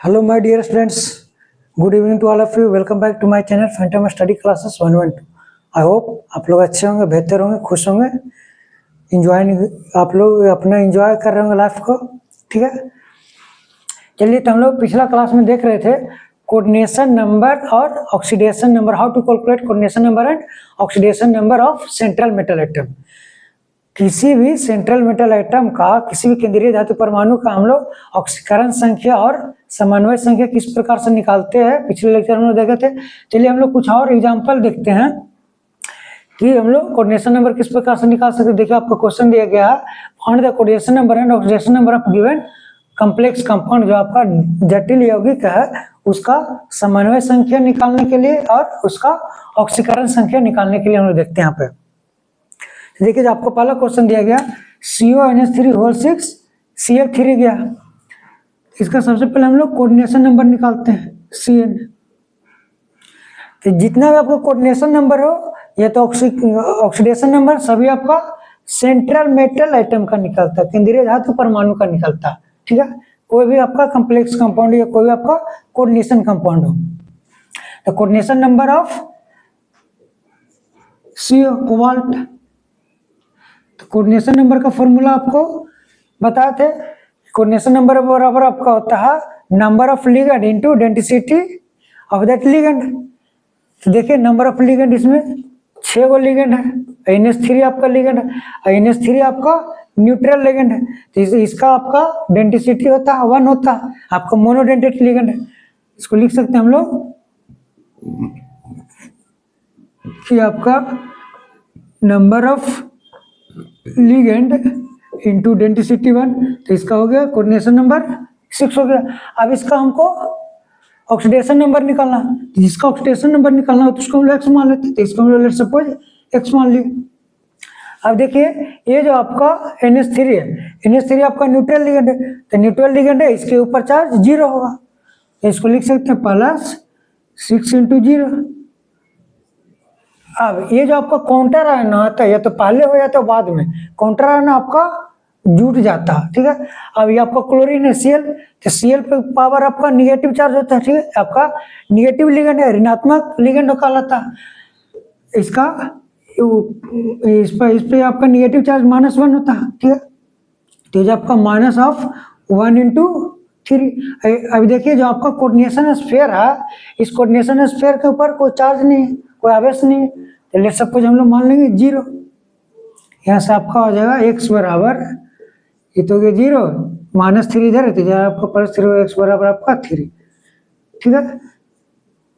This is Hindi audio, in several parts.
Hello my dear students, good evening to all of you. Welcome back to my channel Phantom Study Classes 112. I hope आप लोग अच्छे होंगे, बेहतर होंगे, खुश होंगे, आप लोग अपना एंजॉय कर रहे होंगे लाइफ को। ठीक है, चलिए तो हम लोग पिछला क्लास में देख रहे थे कोऑर्डिनेशन नंबर और oxidation number, how to calculate coordination number and oxidation number of central metal atom. किसी भी सेंट्रल मेटल एटम का, किसी भी केंद्रीय धातु परमाणु का हम लोग ऑक्सीकरण संख्या और समन्वय संख्या किस प्रकार से निकालते हैं, पिछले लेक्चर में देखे थे। चलिए हम लोग कुछ और एग्जांपल देखते हैं कि हम लोग कोऑर्डिनेशन नंबर किस प्रकार से निकाल सकते हैं। देखिए आपको क्वेश्चन दिया गया है, find the coordination number and oxidation number of given complex compound, जो आपका जटिल यौगिक है उसका समन्वय संख्या निकालने के लिए और उसका ऑक्सीकरण संख्या निकालने के लिए हम लोग देखते हैं यहाँ पे। देखिए जो आपको पहला क्वेश्चन दिया गया CONH3 होल 6 Cl3 गया, इसका सबसे पहले हम लोग कोऑर्डिनेशन नंबर निकालते हैं Cn। तो जितना भी आपका कोऑर्डिनेशन नंबर हो या तो ऑक्सीडेशन नंबर, सभी आपका सेंट्रल मेटल एटम का निकलता है, केंद्रीय धातु परमाणु का निकलता है। ठीक है, कोई भी आपका कॉम्प्लेक्स कंपाउंड या कोई भी आपका कोऑर्डिनेशन कंपाउंड हो। तो coordination number of CO cobalt, तो कोऑर्डिनेशन नंबर का फॉर्मूला आपको बताए थे। कोऑर्डिनेशन नंबर बराबर आपका होता है number of ligand into density of that ligand. तो देखिए नंबर ऑफ लिगेंड, इसमें 6 गो लिगेंड है, NH3 आपका लिगेंड है, NH3 आपका न्यूट्रल लिगेंड है, तो इसका आपका डेंसिटी होता है 1 होता है, आपका मोनोडेंटेट लिगेंड है। इसको लिख सकते हैं हम लोग कि आपका number of ligand into density 1, तो इसका हो गया कोऑर्डिनेशन नंबर 6 हो गया। अब इसका हमको ऑक्सीडेशन नंबर निकालना, जिसका ऑक्सीडेशन नंबर निकालना हो तो उसको हम लोग x मान लेते हैं, तो इसको हम लोग सपोज x मान लिए। अब देखिए ये जो आपका NH3 है, NH3 आपका न्यूट्रल लिगेंड है, तो न्यूट्रल लिगेंड है, इसके ऊपर चार्ज 0 होगा, तो इसको लिख सकते हैं +6 × 0। अब ये जो आपका काउंटर आयन आता है, या तो पहले हो या तो बाद में, काउंटर आयन आपका जुट जाता है। ठीक है, अब ये आपका क्लोरीन है Cl, तो Cl पे पावर आपका निगेटिव चार्ज होता है। ठीक है, आपका निगेटिव लिगेंड है, ऋणात्मक लिगेंड कहलाता है। इसका इस पे आपका निगेटिव चार्ज -1 होता है। ठीक है, तो जो आपका -1 × 3। अब देखिए जो आपका कोऑर्डिनेशन स्फीयर है, इस कोऑर्डिनेशन स्फीयर के ऊपर कोई चार्ज नहीं है, कोई आवेश नहीं है, तो लेट्स सपोज हम लोग मान लेंगे 0। यहाँ से आपका हो जाएगा x बराबर, ये तो हो गया 0, -3 इधर है, तो आपका +3, x बराबर आपका 3। ठीक है,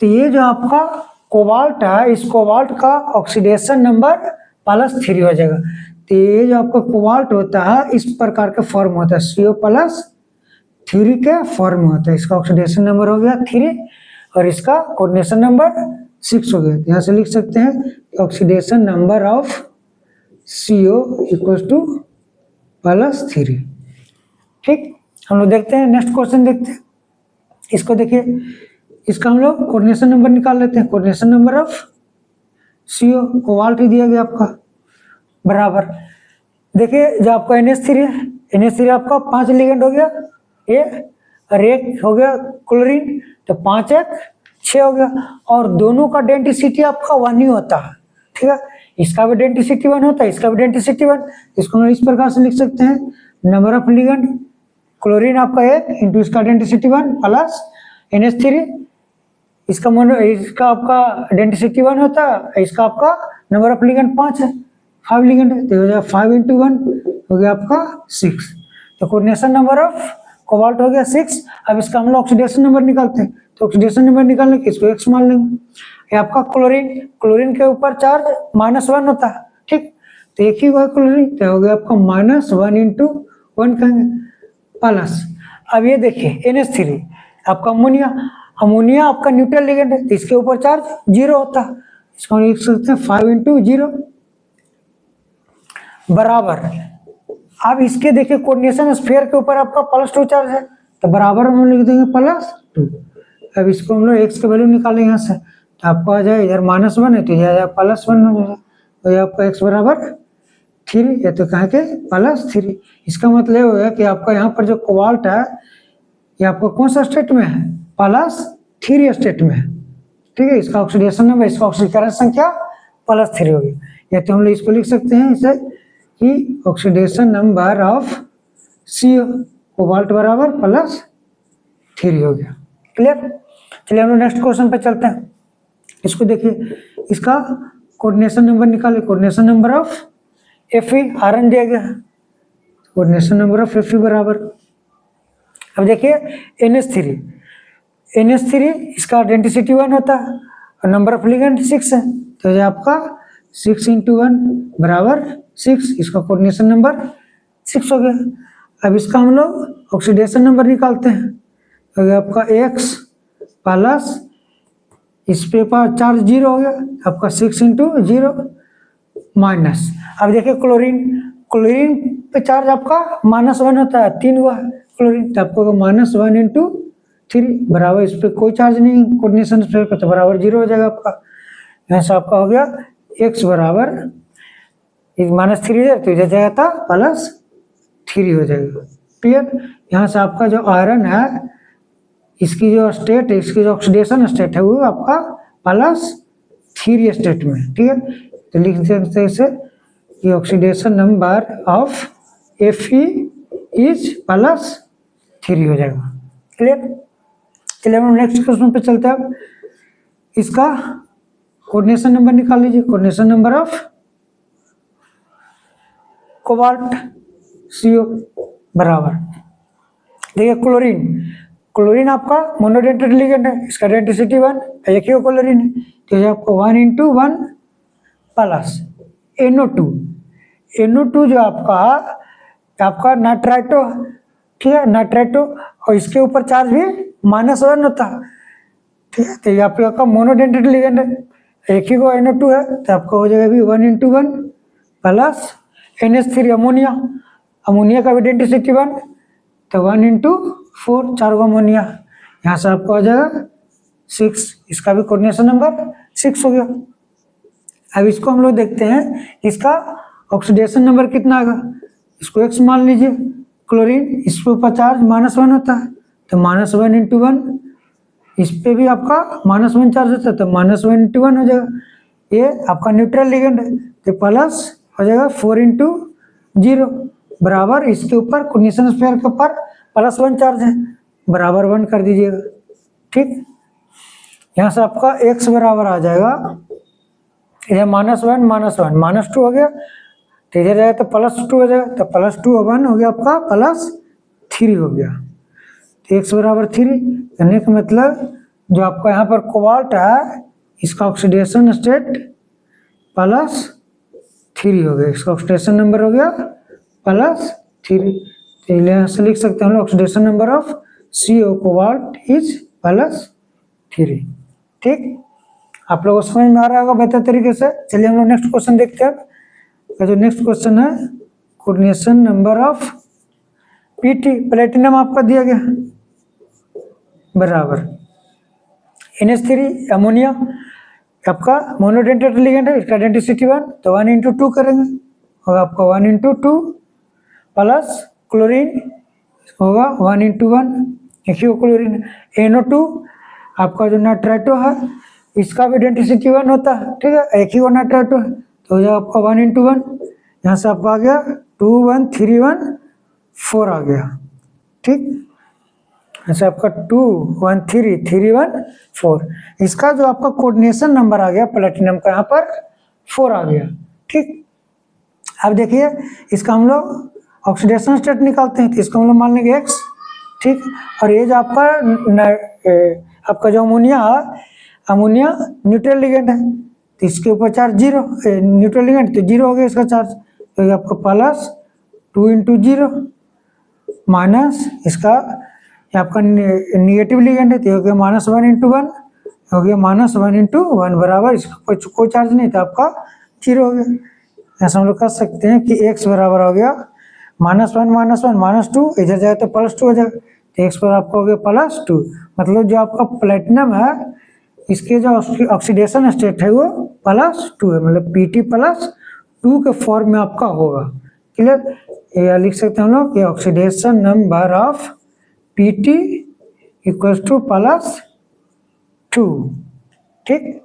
तो ये जो आपका कोबाल्ट है, इस कोबाल्ट का ऑक्सीडेशन नंबर +3 हो जाएगा। तो ये जो आपका कोबाल्ट होता है इस प्रकार का फॉर्म होता है, CO+3 के फॉर्म में होता है। इसका ऑक्सीडेशन नंबर हो गया 3 और इसका कोऑर्डिनेशन नंबर 6 हो गया। यहाँ से लिख सकते हैं ऑक्सीडेशन नंबर ऑफ CO = +3। ठीक, हम लोग देखते हैं नेक्स्ट क्वेश्चन देखते हैं। इसको देखिए, इसका हम लोग कोऑर्डिनेशन नंबर निकाल लेते हैं। Coordination number of CO cobalt दिया गया आपका बराबर, देखिए जो आपका NH3 है, NH3 आपका 5 लिगेंड हो गया ये, और एक हो गया क्लोरीन, तो 5 1 6 हो गया, और दोनों का डेंसिटी आपका 1 ही होता है। ठीक है, इसका भी डेंसिटी 1 होता है, इसका भी डेंसिटी 1। इसको हम इस प्रकार से लिख सकते हैं नंबर ऑफ लिगेंड, क्लोरीन आपका 1 इंटू इसका डेंसिटी 1 प्लस NH3, इसका आपका डेंसिटी 1 होता है, इसका आपका नंबर ऑफ लिगेंड 5 है, 5 लिगेंड है, तो हो जाएगा 5 × 1 हो गया आपका 6। तो कोऑर्डिनेशन नंबर ऑफ कोबाल्ट हो गया 6। अब इसका हम लोग ऑक्सीडेशन नंबर निकालते हैं, तो ऑक्सीडेशन नंबर निकालने के इसको x मान लेंगे। ये आपका क्लोरीन के ऊपर चार्ज -1 होता है। ठीक, तो एक ही हुआ क्लोरीन, तो हो गया आपका -1 × 1 कहेंगे प्लस। अब ये देखिए NH3 आपका अमोनिया आपका न्यूट्रल लिगेंड है, तो इसके ऊपर चार्ज 0 होता है, इसको लिख सकते हैं 5 × 0 बराबर। अब इसके देखिए कोऑर्डिनेशन स्फीयर के ऊपर आपका +2 चार्ज है, तो बराबर हम लिख देंगे +2। अब इसको हम लोग x की वैल्यू निकालें यहाँ से, तो आपको आ जाए इधर -1 है, तो इधर +1 हो जाएगा, तो आपका x बराबर 3, या तो कहें के +3। इसका मतलब है कि आपका यहाँ पर जो कोबाल्ट है ये आपको कौन सा स्टेट में है, +3 स्टेट में है, ठीक है। इसका ऑक्सीडेशन नंबर, इसका ऑक्सीकरण संख्या +3 होगी। या तो हम लोग इसको लिख सकते हैं इसे कि oxidation number of CO cobalt बराबर +3 हो गया। क्लियर। चलिए हम लोग नेक्स्ट क्वेश्चन पे चलते हैं। इसको देखिए, इसका कोऑर्डिनेशन नंबर निकाले। Coordination number of Fe iron दिया गया है, कोऑर्डिनेशन नंबर ऑफ Fe बराबर, अब देखिए NH3 इसका डेंसिटी 1 होता है और नंबर ऑफ लिगेंड 6 है, तो ये आपका 6 × 1 बराबर 6, इसका कोऑर्डिनेशन नंबर 6 हो गया। अब इसका हम लोग ऑक्सीडेशन नंबर निकालते हैं, तो ये आपका X प्लस इस पे पर चार्ज 0 हो गया, आपका 6 × 0 माइनस। अब देखिए क्लोरीन पे चार्ज आपका -1 होता है, 3 हुआ क्लोरीन, तो आपको -1 × 3 बराबर, इस पर कोई चार्ज नहीं कोऑर्डिनेशन स्फीयर का, तो बराबर 0 हो जाएगा आपका। यहाँ से आपका हो गया X बराबर -3 है तो इधर जाएगा था +3 हो जाएगा। क्लियर। यहाँ से आपका जो आयरन है इसकी जो स्टेट है, इसकी जो ऑक्सीडेशन स्टेट है वो आपका +3 स्टेट में, ठीक है। तो लिख सकते हैं इसे कि oxidation number of Fe is +3 हो जाएगा। क्लियर। चलिए हम नेक्स्ट क्वेश्चन पे चलते हैं। इसका कोऑर्डिनेशन नंबर निकाल लीजिए। Coordination number of cobalt CO बराबर, देखिए क्लोरीन आपका मोनोडेंटेड लिगेंड है, इसका डेंसिटी 1, एक ही क्लोरीन है, तो ये आपको 1 × 1 प्लस NO2 जो आपका नाइट्राइटो, ठीक है, नाइट्राइटो, और इसके ऊपर चार्ज भी -1 होता है, ठीक है। तो ये आपका मोनोडेंटेड लिगेंड है, एक ही को NO2 है, तो आपका हो जाएगा भी 1 × 1 प्लस NH3 अमोनिया का भी डेंसिटी 1, तो 1 × 4 4 गो अमोनिया, यहाँ से आपका हो जाएगा 6, इसका भी कोऑर्डिनेशन नंबर 6 हो गया। अब इसको हम लोग देखते हैं, इसका ऑक्सीडेशन नंबर कितना आएगा। इसको X मान लीजिए, क्लोरीन इस पे ऊपर चार्ज -1 होता है, तो -1 × 1, इस पे भी आपका -1 चार्ज होता है, तो -1 × 1 हो जाएगा। ये आपका न्यूट्रल लिगेंड है, तो प्लस हो जाएगा 4 × 0 बराबर, इसके ऊपर कोऑर्डिनेशन स्फीयर के ऊपर +1 चार्ज है, बराबर 1 कर दीजिएगा, ठीक। यहाँ से आपका X बराबर आ जाएगा, इधर -1 -2 हो गया, तो इधर जाएगा तो +2 हो जाएगा, तो +2 और 1 हो गया आपका +3 हो गया, तो X बराबर 3, कहने का मतलब जो आपका यहाँ पर कोबाल्ट है इसका ऑक्सीडेशन स्टेट +3 हो गया, इसका ऑक्सीडेशन नंबर हो गया +3, तो यहाँ से लिख सकते हैं हम लोग oxidation number of CO cobalt is +3, ठीक। आप लोगों को समझ में आ रहा होगा बेहतर तरीके से। चलिए हम लोग नेक्स्ट क्वेश्चन देखते हैं। जो नेक्स्ट क्वेश्चन है, coordination number of PT platinum आपका दिया गया बराबर NH3 अमोनिया, आपका मोनोडेंटेड लिगेंड है, इसका डेंसिटी 1, तो 1 × 2 करेंगे, होगा आपका 1 × 2 प्लस क्लोरीन होगा 1 × 1, एक ही क्लोरीन, NO2 आपका जो नाइट्राइटो है इसका भी डेंसिटी 1 होता है, ठीक है, एक ही वो नाइट्राइटो है, तो हो जाएगा आपका 1 × 1, यहाँ से आपका आ गया 2 1 3 1 4 आ गया, ठीक। ऐसे आपका 2 1 3 3 1 4, इसका जो आपका कोऑर्डिनेशन नंबर आ गया प्लेटिनम का यहाँ पर 4 आ गया, ठीक। अब देखिए इसका हम लोग ऑक्सीडेशन स्टेट निकालते हैं, तो इसको हम लोग मान लेंगे X, ठीक। और ये जो आपका जो अमोनिया न्यूट्रल लिगेंड है, तो इसके ऊपर चार्ज 0, न्यूट्रल लिगेंड तो 0 हो गया इसका चार्ज, तो ये आपका +2 × 0 माइनस इसका आपका निगेटिव लिगेंड है, तो हो गया -1 × 1 हो गया -1 × 1 बराबर, इसका कोई चार्ज नहीं, तो आपका 0 हो गया। ऐसा हम लोग कर सकते हैं कि X बराबर हो गया -1 -1 -2, इधर जाए तो +2 हो जाएगा, तो X पर आपका हो गया +2, मतलब जो आपका प्लेटिनम है इसके जो ऑक्सीडेशन स्टेट है वो +2 है, मतलब PT +2 के फॉर्म में आपका होगा। क्लियर। या लिख सकते हैं हम लोग कि oxidation number of PT equals to +2। ठीक,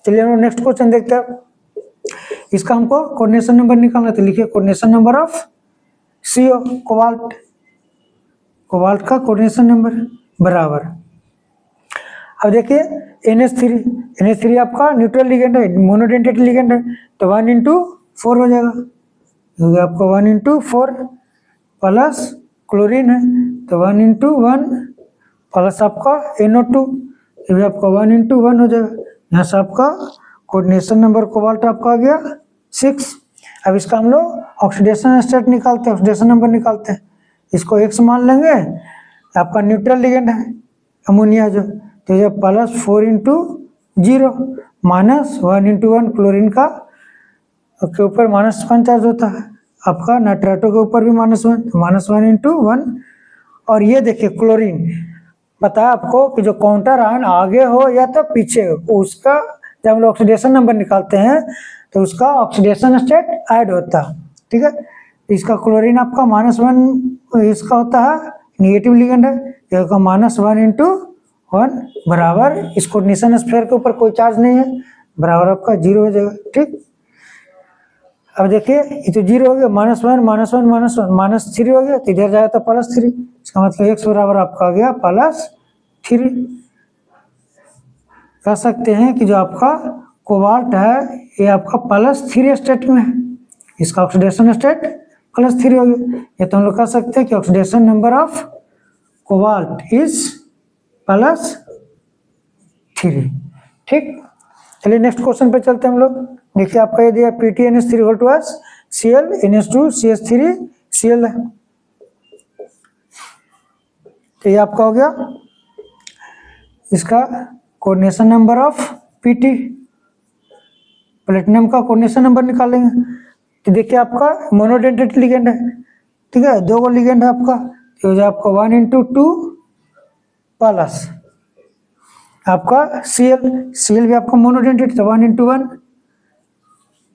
चलिए हम लोग नेक्स्ट क्वेश्चन देखते हैं। इसका हमको कोऑर्डिनेशन नंबर निकालना, तो लिखिए coordination number of CO cobalt, cobalt का कोऑर्डिनेशन नंबर बराबर। अब देखिए NH3 आपका न्यूट्रल लिगेंड है, मोनोडेंटेट लिगेंड है, तो 1 × 4 हो जाएगा, क्योंकि आपको 1 × 4 प्लस क्लोरीन है, तो 1 × 1 प्लस आपका NO2, ये भी आपका 1 × 1 हो जाएगा। यहाँ से आपका कोऑर्डिनेशन नंबर कोबाल्ट आपका आ गया 6। अब इसका हम लोग ऑक्सीडेशन स्टेट निकालते हैं, ऑक्सीडेशन नंबर निकालते हैं। इसको X मान लेंगे, आपका न्यूट्रल लिगेंड है अमोनिया जो, तो ये +4 × 0 -1 × 1 क्लोरीन का के ऊपर -1 चार्ज होता है, आपका नाइट्रेटो के ऊपर भी -1, -1 × 1। और ये देखिए क्लोरीन, पता है आपको कि जो काउंटर आयन आगे हो या तो पीछे हो, उसका जब हम लोग ऑक्सीडेशन नंबर निकालते हैं तो उसका ऑक्सीडेशन स्टेट ऐड होता है। ठीक है, इसका क्लोरीन आपका -1 इसका होता है, नेगेटिव लिगेंड है, इसका -1 × 1 बराबर, इस कोऑर्डिनेशन स्फीयर के ऊपर कोई चार्ज नहीं है, बराबर आपका 0 हो जाएगा। ठीक, अब देखिए ये तो 0 हो गया, -1 -1 -1 -3 हो गया, तो इधर जाएगा तो +3, इसका मतलब X बराबर आपका आ गया +3। कह सकते हैं कि जो आपका कोबाल्ट है ये आपका +3 स्टेट में है, इसका ऑक्सीडेशन स्टेट +3 हो गया। ये तो हम लोग कह सकते हैं कि oxidation number of cobalt is +3। ठीक, चलिए नेक्स्ट क्वेश्चन पे चलते हैं हम लोग। देखिए आपका ये दिया PtNH3 Cl NH2CH3 Cl है, तो ये आपका हो गया इसका coordination number of Pt, platinum का कोऑर्डिनेशन नंबर निकालेंगे। तो देखिए आपका मोनोडेंटेट लिगेंड है, ठीक है, 2 लिगेंड है आपका, तो हो जाए आपका 1 × 2 प्लस आपका Cl भी आपका मोनोडेंटेट, तो 1 × 1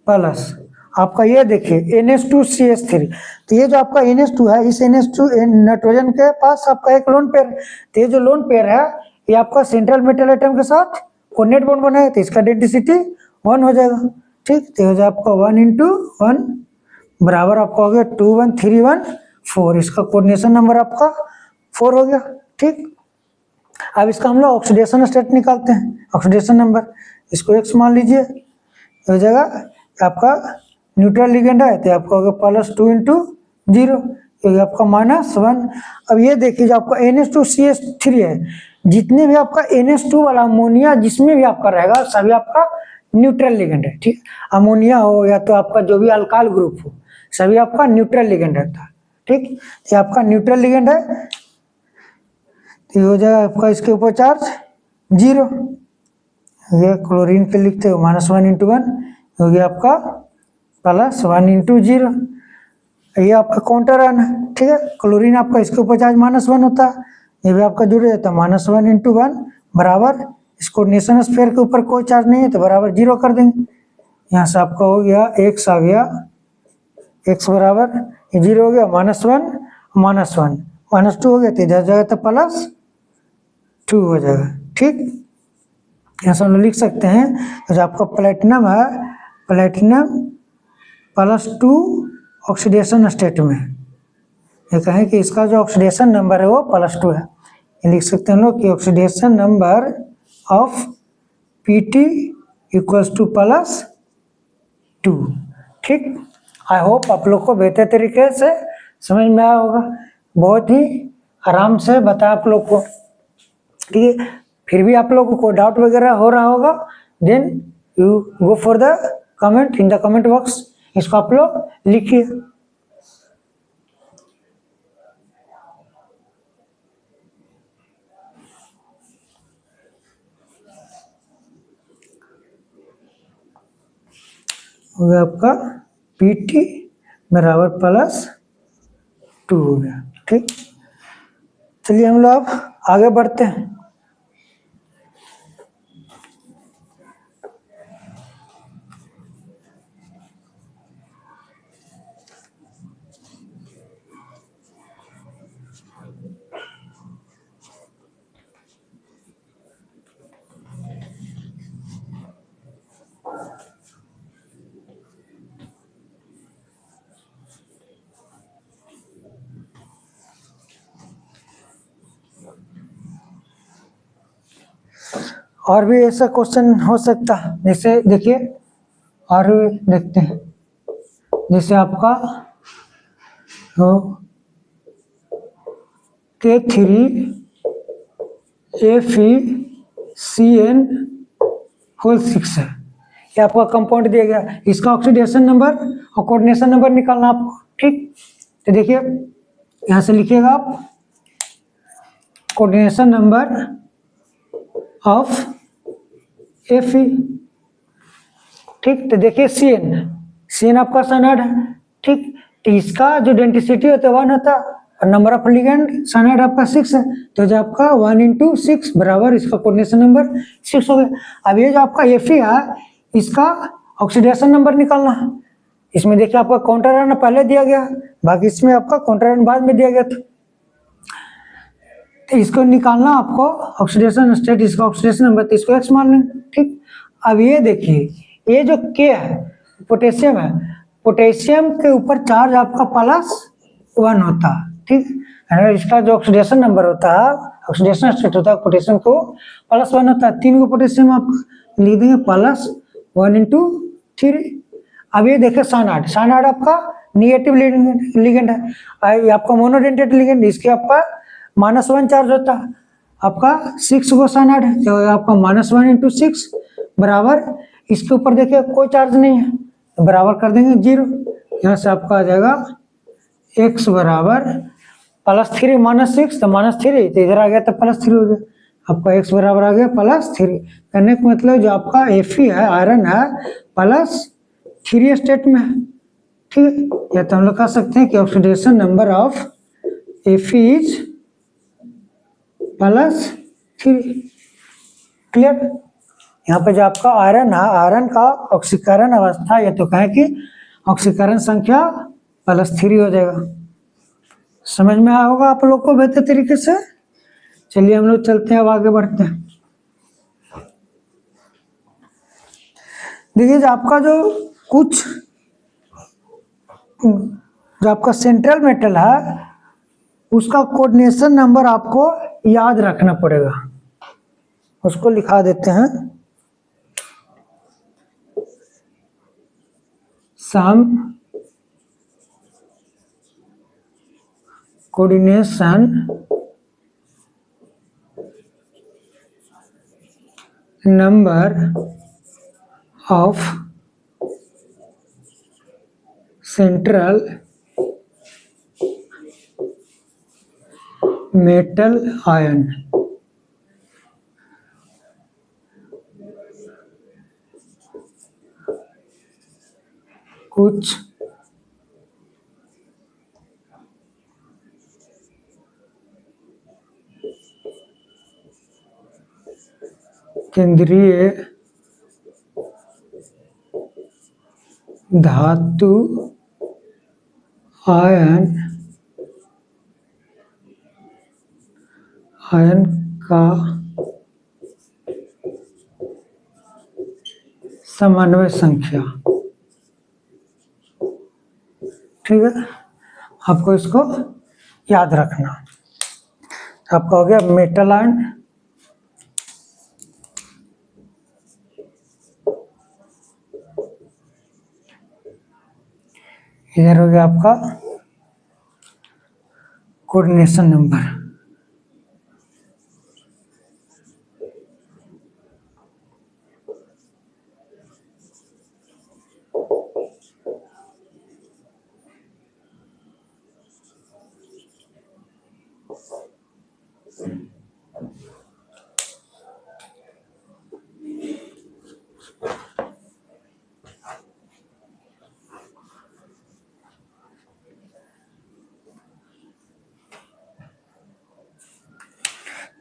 प्लस आपका ये देखिए NH2CH3, तो ये जो आपका NH2 है, इस NH2 नाइट्रोजन के पास आपका एक लोन पेयर, तो ये जो लोन पेयर है ये आपका सेंट्रल मेटल एटम के साथ कोऑर्डिनेट बॉन्ड बनाए, तो इसका डेंसिटी 1 हो जाएगा। ठीक, तो हो जाए आपका 1 × 1 बराबर आपका हो गया 2 1 3 1 4, इसका कोऑर्डिनेशन नंबर आपका 4 हो गया। ठीक, अब इसका हम लोग ऑक्सीडेशन स्टेट निकालते हैं, ऑक्सीडेशन नंबर, इसको X मान लीजिए, हो जाएगा आपका न्यूट्रल लिगेंड है, तो आपका होगा +2 × 0, ये आपका -1। अब ये देखिए जो आपका NH2CH3 है, जितने भी आपका NH2 वाला अमोनिया जिसमें भी आपका रहेगा सभी आपका न्यूट्रल लिगेंड है। ठीक, अमोनिया हो या तो आपका जो भी अल्काइल ग्रुप हो, सभी आपका न्यूट्रल लिगेंड रहता है। ठीक, ये आपका न्यूट्रल लिगेंड है, तो ये हो जाएगा आपका इसके ऊपर चार्ज 0, ये क्लोरीन के लिखते हो -1 × 1 हो गया आपका +1 × 0, ये आपका काउंटर आयन है। ठीक है, क्लोरीन आपका इसके ऊपर चार्ज -1 होता है, ये भी आपका जुड़ जाता है, -1 × 1 बराबर, इस कोऑर्डिनेशन स्फीयर के ऊपर कोई चार्ज नहीं है तो बराबर 0 कर देंगे। यहाँ से आपका हो गया X आ गया, X बराबर ये 0 हो गया, -1 -1 -2 हो गया, तो इधर जाएगा तो +2 हो जाएगा। ठीक, यहाँ से हम लोग लिख सकते हैं जो आपका प्लेटिनम है, प्लेटिनम +2 ऑक्सीडेशन स्टेट में, ये कहें कि इसका जो ऑक्सीडेशन नंबर है वो +2 है, ये लिख सकते हैं हम लोग कि ऑक्सीडेशन नंबर ऑफ Pt = +2। ठीक, आई होप आप लोग को बेहतर तरीके से समझ में आया होगा, बहुत ही आराम से बताया आप लोग को। ठीक है, फिर भी आप लोगों को डाउट वगैरह हो रहा होगा, then you go for the comment in the comment box, इसको आप लोग लिखिए। हो गया आपका Pt बराबर +2 हो गया। ठीक, चलिए हम लोग आगे बढ़ते हैं। और भी ऐसा क्वेश्चन हो सकता है, जैसे देखिए और भी देखते हैं, जैसे आपका हो K3FeCN होल 6 है, ये आपका कंपाउंड दिया गया, इसका ऑक्सीडेशन नंबर और कोऑर्डिनेशन नंबर निकालना आपको, ठीक। तो देखिए यहाँ से लिखिएगा आप कोऑर्डिनेशन नंबर ऑफ Fe, ठीक। तो देखिए CN आपका साइनाइड है, ठीक। तो इसका जो डेंसिटी होता है 1 होता है और नंबर ऑफ लिगेंड साइनाइड आपका 6 है, तो जो आपका 1 × 6 बराबर इसका कोऑर्डिनेशन नंबर 6 हो गया। अब ये जो आपका Fe है इसका ऑक्सीडेशन नंबर निकालना है, इसमें देखिए आपका काउंटर आयन पहले दिया गया, बाकी इसमें आपका काउंटर आयन बाद में दिया गया था, तो इसको निकालना आपको ऑक्सीडेशन स्टेट, इसका ऑक्सीडेशन नंबर, तो इसको X मान लेंगे, ठीक। अब ये देखिए ये जो K है पोटेशियम है, पोटेशियम के ऊपर चार्ज आपका +1 होता है, ठीक। इसका जो ऑक्सीडेशन नंबर होता है, ऑक्सीडेशन स्टेट होता है पोटेशियम को +1 होता है, 3 को पोटेशियम आप लिख देंगे +1 × 3। अब ये देखिए साइनाइड आपका निगेटिव लिगेंड है, ये आपका मोनोडेंटेट लिगेंड, इसके आपका -1 चार्ज होता है, आपका 6 को साइनाइड है, तो आपका -1 × 6 बराबर, इसके ऊपर देखिए कोई चार्ज नहीं है, तो बराबर कर देंगे 0, यहाँ से आपका आ जाएगा X बराबर +3 -6, तो -3, तो इधर आ गया तो +3 हो गया, आपका X बराबर आ गया +3, कहने का मतलब जो आपका Fe है आयरन है +3 स्टेट में है, ठीक है। या तो हम लोग कह सकते हैं कि oxidation number of Fe is +3, clear. यहाँ पे जो आपका आयरन है, आयरन का ऑक्सीकरण अवस्था, ये तो कहें कि ऑक्सीकरण संख्या +3 हो जाएगा, समझ में आया होगा आप लोग को बेहतर तरीके से। चलिए हम लोग चलते हैं, अब आगे बढ़ते हैं। देखिए जो आपका जो आपका सेंट्रल मेटल है उसका कोऑर्डिनेशन नंबर आपको याद रखना पड़ेगा, उसको लिखा देते हैं some coordination number of central metal ion, कुछ केंद्रीय धातु आयन का समन्वय संख्या, ठीक है। आपको इसको याद रखना, आपका हो गया मेटल आयन, इधर हो गया आपका कोऑर्डिनेशन नंबर।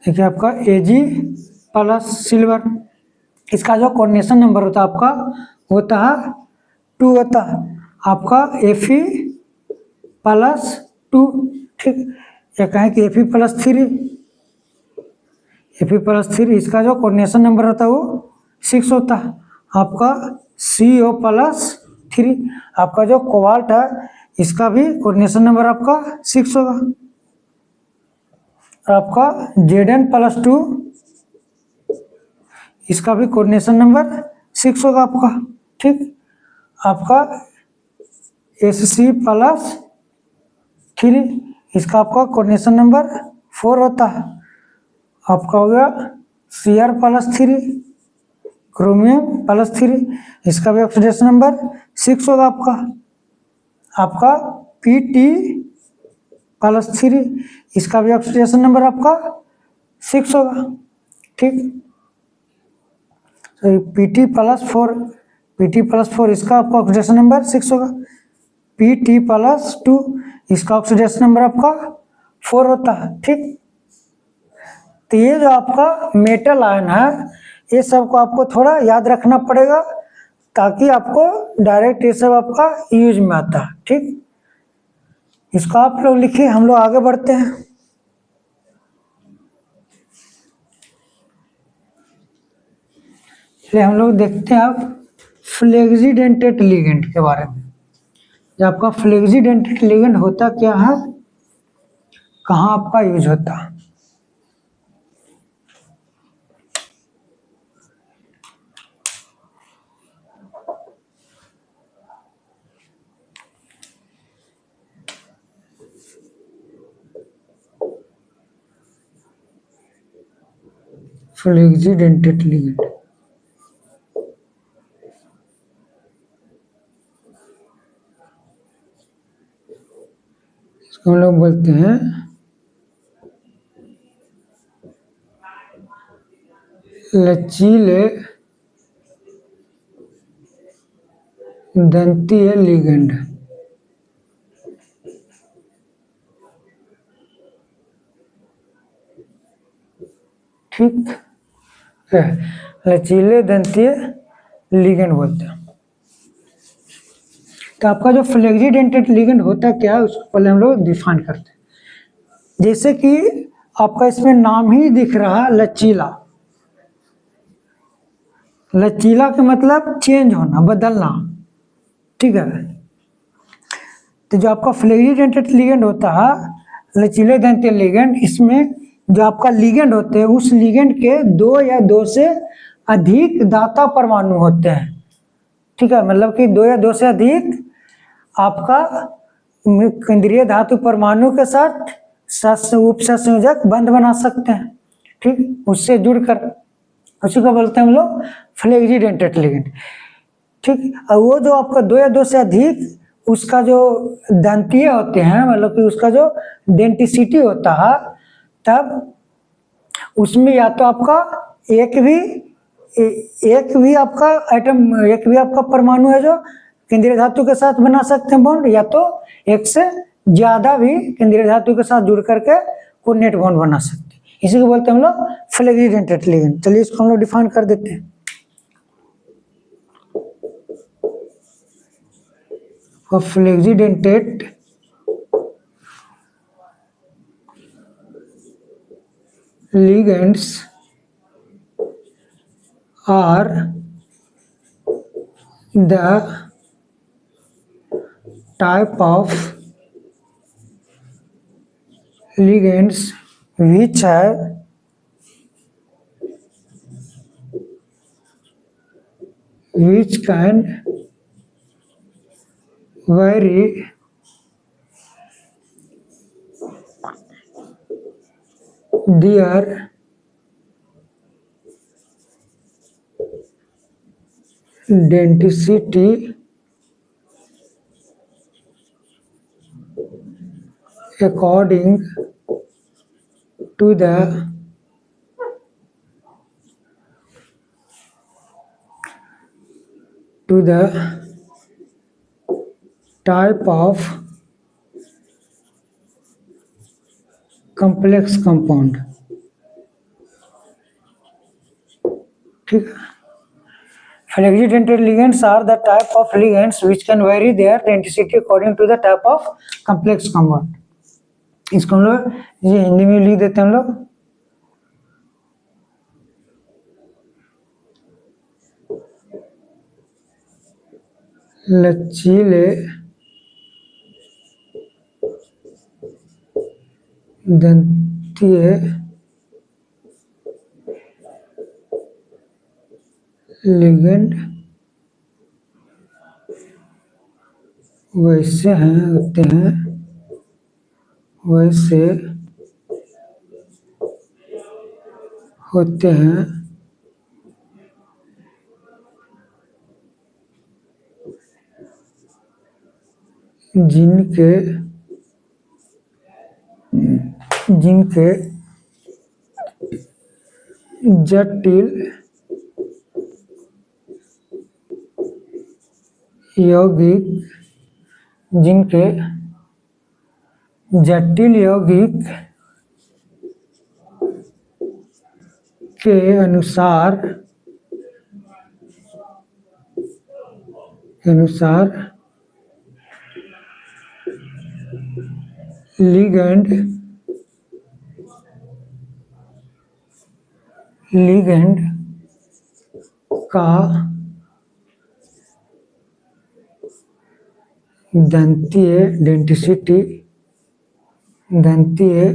देखिए आपका Ag+ सिल्वर, इसका जो कोऑर्डिनेशन नंबर होता है आपका होता है 2 होता है, आपका Fe+2, ठीक। ये कहें कि Fe+3, इसका जो कोऑर्डिनेशन नंबर होता है वो 6 होता है, आपका CO+3, आपका जो कोबाल्ट है इसका भी कोऑर्डिनेशन नंबर आपका 6 होगा, आपका Zn+2, इसका भी कोऑर्डिनेशन नंबर 6 होगा आपका। ठीक, आपका Sc+3, इसका आपका कोऑर्डिनेशन नंबर 4 होता है। आपका हो गया Cr+3, क्रोमियम+3, इसका भी ऑक्सीडेशन नंबर 6 होगा आपका। आपका Pt+3, इसका भी ऑक्सीडेशन नंबर आपका 6 होगा। ठीक, तो Pt+4 इसका आपका ऑक्सीडेशन नंबर 6 होगा। Pt+2 इसका ऑक्सीडेशन नंबर आपका 4 होता है। ठीक, तो ये जो आपका मेटल आयन है, ये सबको आपको थोड़ा याद रखना पड़ेगा, ताकि आपको डायरेक्ट ये सब आपका यूज में आता है। ठीक, इसको आप लोग लिखिए, हम लोग आगे बढ़ते हैं। चलिए हम लोग देखते हैं आप फ्लेक्सीडेंटेट लिगेंड के बारे में। जो आपका फ्लेक्सीडेंटेट लिगेंड होता क्या है, कहाँ आपका यूज होता है। फ्लेक्सीडेंटेट लिगेंड, इसको हम लोग बोलते हैं लचीले दंतीय लिगेंड। ठीक है, लचीले दंतीय लिगेंड बोलते हैं। तो आपका जो फ्लेक्सीडेंटेट लिगेंड होता क्या है, उसको पहले हम लोग डिफाइन करते हैं। जैसे कि आपका इसमें नाम ही दिख रहा है लचीला। लचीला का मतलब चेंज होना, बदलना। ठीक है, तो जो आपका फ्लेक्सीडेंटेट लिगेंड होता है, लचीले दंतीय लिगेंड, इसमें जो आपका लिगेंड होते हैं, उस लिगेंड के 2 या 2 से अधिक दाता परमाणु होते हैं। ठीक है, मतलब कि 2 या 2 से अधिक आपका केंद्रीय धातु परमाणु के साथ उपसंयोजक बंध बना सकते हैं। ठीक, उससे जुड़कर, उसी को बोलते हैं हम लोग फ्लेक्सीडेंटेट लिगेंड। ठीक, और वो जो आपका 2 या 2 से अधिक उसका जो दंतीय होते हैं, मतलब कि उसका जो डेंटिसिटी होता है, तब उसमें या तो आपका एक भी आपका एटम, एक भी आपका परमाणु है जो केंद्रीय धातु के साथ बना सकते हैं बॉन्ड, या तो एक से ज्यादा भी केंद्रीय धातु के साथ जुड़ करके कोऑर्डिनेट बॉन्ड बना सकते हैं। इसी को बोलते हैं हम लोग फ्लेक्सीडेंटेट लिगेंड। चलिए इसको हम लोग डिफाइन कर देते हैं। फ्लेक्सीडेंटेट ligands are the type of ligands which can vary their denticity according to the type of complex compound। ठीक है, फ्लेक्सीडेंटेट ligands are the type of ligands which can vary their denticity according to the type of complex compound। इसको हम लोग ये हिंदी में लिख देते हैं हम लोग। लचीले दंतीय लिगेंड वैसे हैं होते हैं वैसे होते हैं जिनके जटिल यौगिक के अनुसार लिगेंड का दंतीय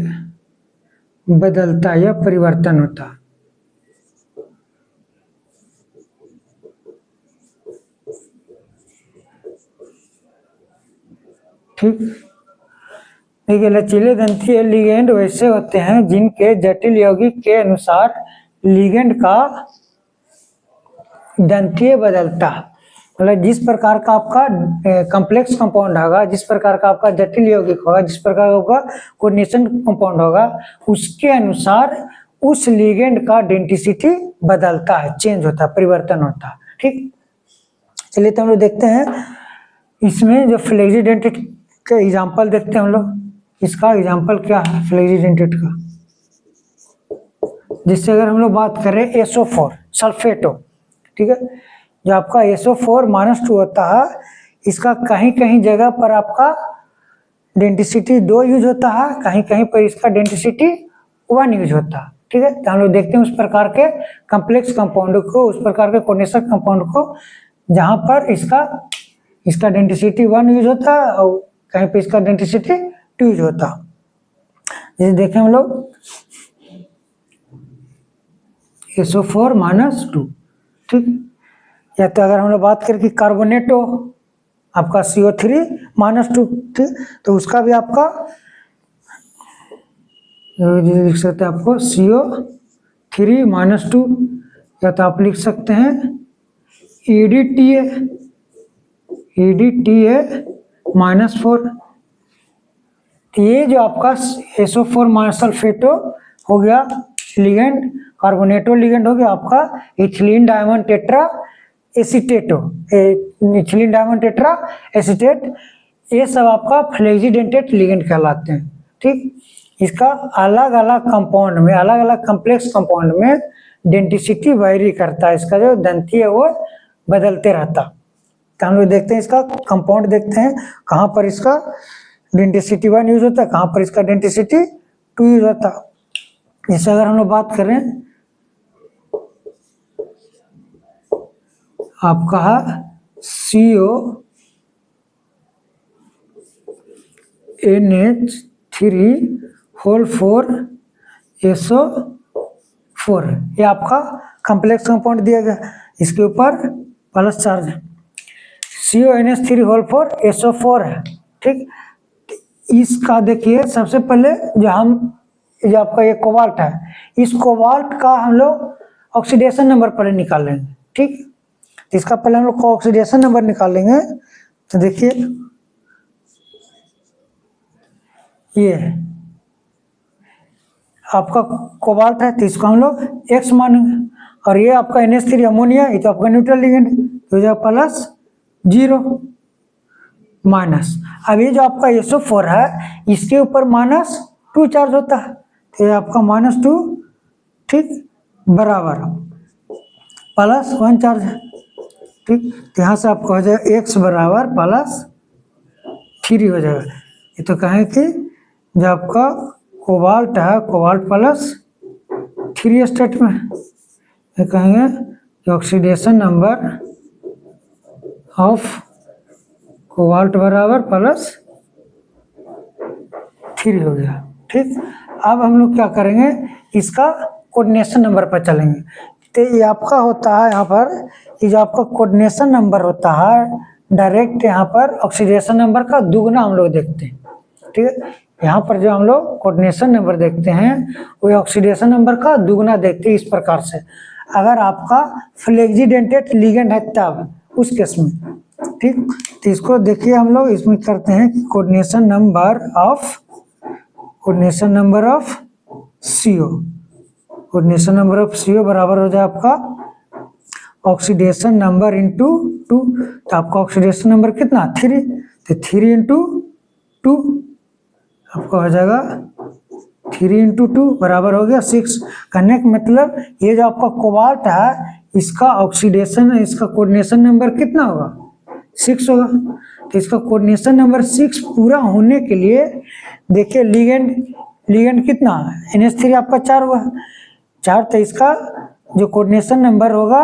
बदलता या परिवर्तन होता। ठीक, देखिए लचीले दंतीय लिगेंड वैसे होते हैं जिनके जटिल यौगिक के अनुसार लिगेंड का दंतीय बदलता, मतलब जिस प्रकार का आपका कॉम्प्लेक्स कंपाउंड होगा, जिस प्रकार का आपका जटिल यौगिक होगा, जिस प्रकार का आपका कोऑर्डिनेशन कंपाउंड होगा, उसके अनुसार उस लिगेंड का डेंसिटी बदलता है, चेंज होता है, परिवर्तन होता है। ठीक, चलिए तो हम लोग देखते हैं इसमें जो फ्लेक्सीडेंटेट का एग्जाम्पल देखते हैं हम लोग। इसका एग्जाम्पल क्या है फ्लेक्सीडेंटेट का, जिससे अगर हम लोग बात करें SO4 सल्फेटो, ठीक है, जो आपका SO4-2 होता है, इसका कहीं कहीं जगह पर आपका डेंसिटी 2 यूज होता है, कहीं कहीं पर इसका डेंसिटी 1 यूज होता है। ठीक है, तो हम लोग देखते हैं उस प्रकार के कॉम्प्लेक्स कंपाउंड को, उस प्रकार के कोऑर्डिनेशन कंपाउंड को जहां पर इसका डेंसिटी 1 यूज होता है और कहीं पे इसका डेंसिटी 2 यूज होता है। जैसे देखें हम लोग SO4-2, ठीक, या तो अगर हम लोग बात करें कि कार्बोनेटो आपका CO3-2, ठीक, तो उसका भी आपका लिख सकते हैं आपको CO3-2, या तो आप लिख सकते हैं EDTA-4। ये जो आपका SO4 सल्फेटो हो गया लिगेंड, कार्बोनेटो लिगेंड हो गया आपका इथिलीन डायमंड टेट्रा एसीटेट, ये सब आपका फ्लेक्सीडेंटेट लिगेंड कहलाते हैं। ठीक, इसका अलग अलग कंपाउंड में, अलग अलग कॉम्प्लेक्स कंपाउंड में डेंसिटी वेरी करता है, इसका जो दंती है वो बदलते रहता। तो हम लोग देखते हैं इसका कंपाउंड, देखते हैं कहाँ पर इसका डेंसिटी 1 यूज होता है, कहाँ पर इसका डेंसिटी 2 यूज होता। जैसे अगर हम लोग बात करें आपका CONH3 4SO4, ये आपका कॉम्प्लेक्स कंपाउंड दिया गया, इसके ऊपर प्लस चार्ज है, CONH3 4SO4 है। ठीक, इसका देखिए सबसे पहले जो आपका ये कोबाल्ट है, इस कोबाल्ट का हम लोग ऑक्सीडेशन नंबर पहले निकाल लेंगे। ठीक, इसका पहले हम लोग को ऑक्सीडेशन नंबर निकालेंगे। तो देखिए ये आपका कोबाल्ट है, तो इसको हम लोग X मानेंगे, और ये आपका NH3 अमोनिया, ये तो आपका न्यूट्रल लिगेंड, तो जो +0 माइनस। अब ये जो आपका SO4 है, इसके ऊपर -2 चार्ज होता है, तो ये आपका -2, ठीक, बराबर +1 चार्ज है। ठीक, तो यहाँ से आपका हो जाएगा X बराबर +3 हो जाएगा। ये तो कहें कि जो आपका कोबाल्ट है, कोबाल्ट +3 स्टेट में, ये कहेंगे कि ऑक्सीडेशन नंबर ऑफ कोबाल्ट बराबर +3 हो गया। ठीक, अब हम लोग क्या करेंगे, इसका कोऑर्डिनेशन नंबर पर चलेंगे। तो ये आपका होता है यहाँ पर, ये जो आपका कोऑर्डिनेशन नंबर होता है डायरेक्ट यहाँ पर ऑक्सीडेशन नंबर का दुगना हम लोग देखते हैं, ठीक है। यहाँ पर जो हम लोग कोऑर्डिनेशन नंबर देखते हैं वो ऑक्सीडेशन नंबर का दुगना देखते हैं इस प्रकार से। अगर आपका फ्लेक्सीडेंटेड लिगेंड है तब उस केस में, ठीक। तो इसको देखिए हम लोग इसमें करते हैं coordination number of CO, coordination number of CO बराबर हो जाए आपका ऑक्सीडेशन नंबर इंटू 2। तो आपका ऑक्सीडेशन नंबर कितना 3, तो 3 इंटू 2 आपका हो जाएगा 3 इंटू 2 बराबर हो गया 6। कहने का मतलब ये जो आपका कोबाल्ट है इसका कोऑर्डिनेशन नंबर कितना होगा 6 होगा। तो इसका कोऑर्डिनेशन नंबर 6 पूरा होने के लिए देखिए लिगेंड कितना NH3 आपका 4 हुआ 4, तो इसका जो कोऑर्डिनेशन नंबर होगा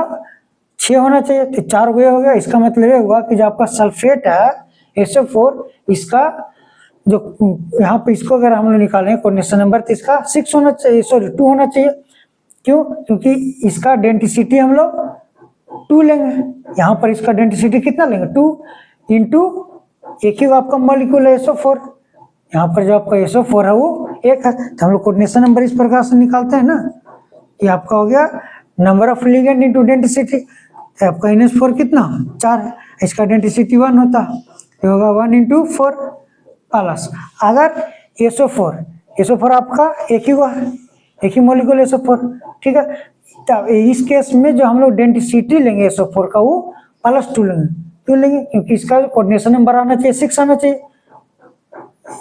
6 होना चाहिए, तो 4 हो गया। इसका मतलब ये हुआ कि जो आपका सल्फेट है SO4 इसका जो यहाँ पे इसको अगर हम लोग निकालें कोऑर्डिनेशन नंबर तो इसका 6 होना चाहिए, 2 होना चाहिए। क्यों? क्योंकि इसका डेंसिटी हम लोग 2 लेंगे, यहाँ पर इसका डेंसिटी कितना लेंगे 2 इंटू एक ही आपका मॉलिक्यूल है SO4, यहाँ पर जो आपका SO4 है वो 1 है। तो हम लोग कोऑर्डिनेशन नंबर इस प्रकार से निकालते हैं ना, ये आपका हो गया number of ligand into density. आपका NH4 कितना 4 है, इसका डेंसिटी 1 होता है, ये होगा 1 इंटू 4 प्लस अगर SO4 आपका एक ही हुआ है, एक ही मॉलिक्यूल SO4, ठीक है। तब इस केस में जो हम लोग डेंसिटी लेंगे SO4 का वो +2 लेंगे। क्यों लेंगे? क्योंकि इसका कोऑर्डिनेशन नंबर आना चाहिए 6 आना चाहिए।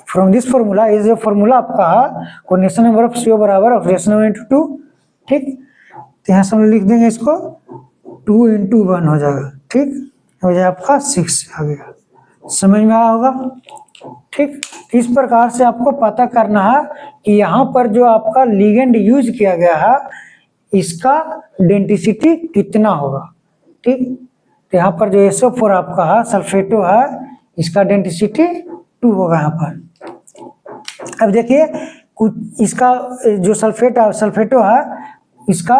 फ्रॉम दिस फॉर्मूला, ये जो फॉर्मूला आपका कोऑर्डिनेशन नंबर ऑफ CO बराबर ऑक्सीडेशन नंबर इंटू 2, ठीक। तो यहाँ से हम लिख देंगे इसको 2 इंटू 1 हो जाएगा, ठीक, हो जाए आपका 6 आ गया। समझ में आया होगा, ठीक। इस प्रकार से आपको पता करना है कि यहाँ पर जो आपका लिगेंड यूज किया गया है इसका डेंसिटी कितना होगा, ठीक। तो यहाँ पर जो SO4 आपका है सल्फेटो है इसका डेंसिटी 2 होगा यहाँ पर। अब देखिए कुछ इसका जो सल्फेटो है इसका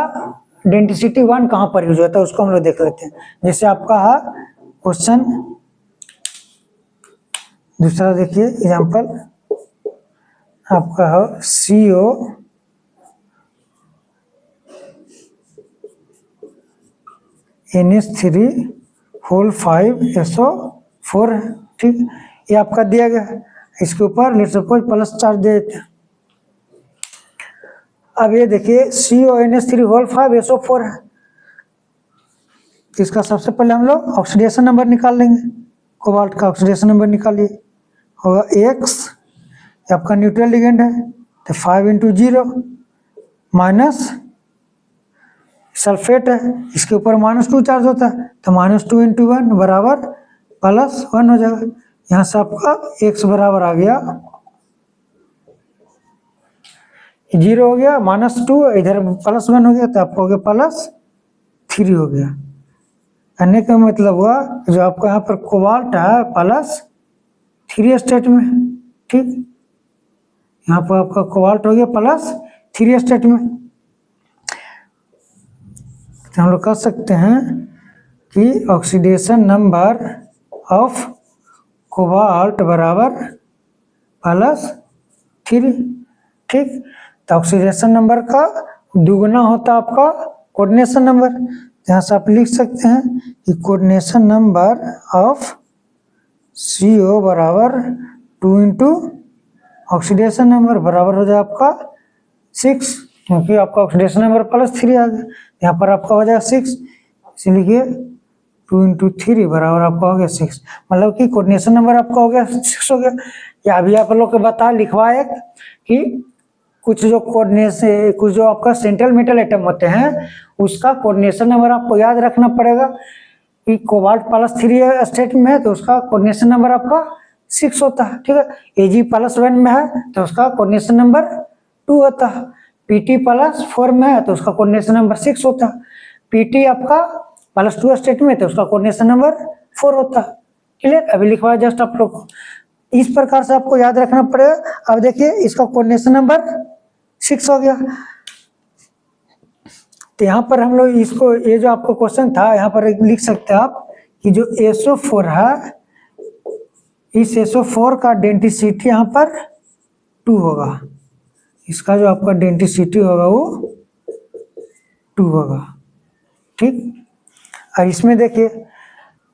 डेंसिटी 1 कहाँ पर यूज होता है उसको हम लोग देख लेते हैं। जैसे आपका है क्वेश्चन दूसरा देखिए एग्जाम्पल आपका है CO NH3 होल 5 SO4, ठीक। ये आपका दिया गया, इसके ऊपर लेट्स सपोज +4 दे देते हैं। अब ये देखिए CONH3 होल 5 SO4 है, इसका सबसे पहले हम लोग ऑक्सीडेशन नंबर निकाल लेंगे, कोबाल्ट का ऑक्सीडेशन नंबर निकालिए, होगा X, आपका न्यूट्रल लिगेंड है तो 5 इंटू 0 माइनस सल्फेट है इसके ऊपर -2 चार्ज होता है तो -2 इंटू 1 बराबर +1 हो जाएगा। यहाँ से आपका X बराबर आ गया 0 हो गया, -2 इधर +1 हो गया तो आपको हो गया +3 हो गया। कहने का मतलब हुआ जो आपका यहाँ पर कोबाल्ट है +3 स्टेट में, ठीक। यहाँ पर आपका कोबाल्ट हो गया +3 स्टेट में। तो हम लोग कह सकते हैं कि ऑक्सीडेशन नंबर ऑफ कोबाल्ट बराबर +3, ठीक। तो ऑक्सीडेशन नंबर का दुगना होता है आपका कोऑर्डिनेशन नंबर। यहाँ से आप लिख सकते हैं कि कोऑर्डिनेशन नंबर ऑफ CO बराबर 2 इंटू ऑक्सीडेशन नंबर बराबर हो जाए आपका 6, क्योंकि आपका ऑक्सीडेशन नंबर +3 आ गया, यहाँ पर आपका हो जाएगा 6, इसलिए 2 इंटू 3 बराबर आपका हो गया 6। मतलब कि कोऑर्डिनेशन नंबर आपका हो गया 6 हो गया। या अभी आप लोग को बता लिखवाए कि कुछ जो आपका सेंट्रल मेटल एटम होते हैं उसका कोऑर्डिनेशन नंबर आपको याद रखना पड़ेगा कि कोबाल्ट +3 स्टेट में है तो उसका कोऑर्डिनेशन नंबर आपका 6 होता है, ठीक है। Ag +1 में है तो उसका कोऑर्डिनेशन नंबर 2 होता है, Pt +4 में है तो उसका कोऑर्डिनेशन नंबर 6 होता है, Pt आपका +2 स्टेट में तो उसका कोऑर्डिनेशन नंबर 4 होता है। क्लियर? अभी लिखवाया जस्ट आप लोग को, इस प्रकार से आपको याद रखना पड़ेगा। अब देखिए इसका कोऑर्डिनेशन नंबर 6 हो गया तो यहाँ पर हम लोग इसको, ये जो आपका क्वेश्चन था यहाँ पर लिख सकते हैं आप कि जो SO4 है, इस SO4 का डेंसिटी यहाँ पर 2 होगा, इसका जो आपका डेंसिटी होगा वो 2 होगा, ठीक। और इसमें देखिए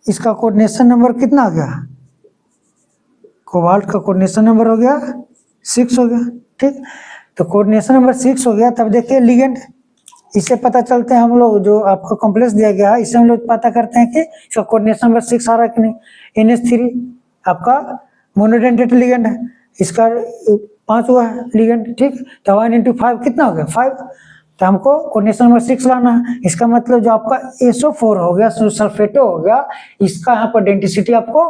इसका कोऑर्डिनेशन नंबर कितना हो गया, कोबाल्ट का कोऑर्डिनेशन नंबर हो गया 6 हो गया, ठीक। तो कोऑर्डिनेशन नंबर 6 हो गया। तब देखिए लिगेंड, इससे पता चलते हैं हम लोग, जो आपका कॉम्प्लेक्स दिया गया है इससे हम लोग पता करते हैं कि इसका कोऑर्डिनेशन नंबर 6 आ रहा है कि नहीं। NH3 आपका मोनोडेंटेट लिगेंड है, इसका 5 हुआ है लिगेंड, ठीक। तो 1 × 5 कितना हो गया 5। तो हमको कोऑर्डिनेशन नंबर 6 लाना है। इसका मतलब जो आपका SO4 हो गया, सल्फेटो हो गया, इसका यहाँ पर डेंसिटी आपको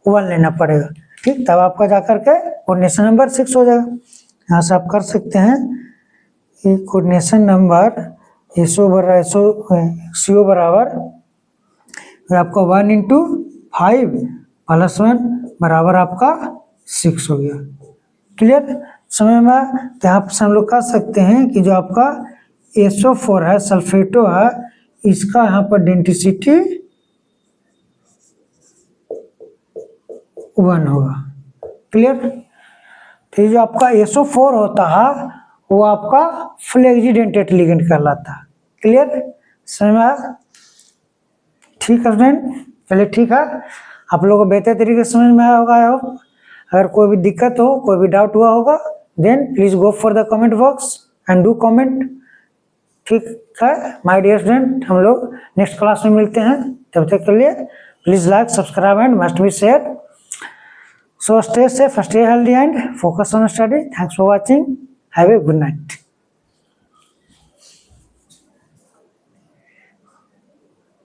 1 लेना पड़ेगा, ठीक। तब आपका जाकर के कोऑर्डिनेशन नंबर 6 हो जाएगा। यहाँ से आप कर सकते हैं कि कोऑर्डिनेशन नंबर CO बराबर आपका 1 × 5 + 1 बराबर आपका 6 हो गया। क्लियर समझ में। तो यहाँ पर हम लोग कह सकते हैं कि जो आपका SO4 है, सल्फेटो है, इसका यहाँ पर डेंसिटी 1 होगा। क्लियर। तो जो आपका SO4 होता है वो आपका फ्लेक्सिडेंटेट लिगेंड कहलाता है। क्लियर समझ में आया, ठीक है फ्रेंड। चलिए ठीक है, आप लोगों को बेहतर तरीके से समझ में आया होगा। अगर कोई भी दिक्कत हो, कोई भी डाउट हुआ होगा, then please go for the comment box and do comment, ठीक है माय डियर फ्रेंड। हम लोग नेक्स्ट क्लास में मिलते हैं, तब तक के लिए please like, subscribe and must be share. So stay safe, stay healthy and focus on study. Thanks for watching. Have a good night.